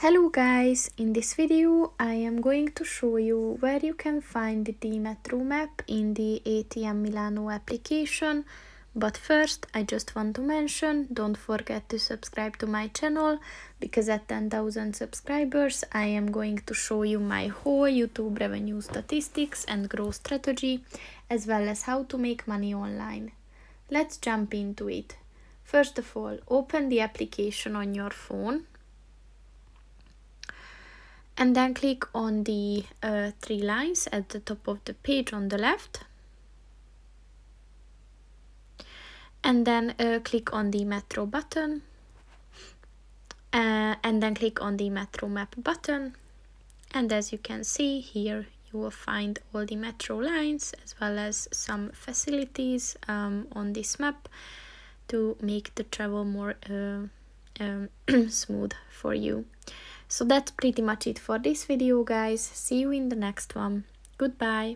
Hello guys, in this video I am going to show you where you can find the metro map in the ATM Milano application. But first I just want to mention, don't forget to subscribe to my channel, because at 10,000 subscribers I am going to show you my whole YouTube revenue statistics and growth strategy, as well as how to make money online. Let's jump into it. First of all, open the application on your phone. And then click on the three lines at the top of the page on the left. And then click on the metro button. And then click on the metro map button. And as you can see here, you will find all the metro lines as well as some facilities on this map to make the travel more smooth for you. So that's pretty much it for this video, guys. See you in the next one. Goodbye.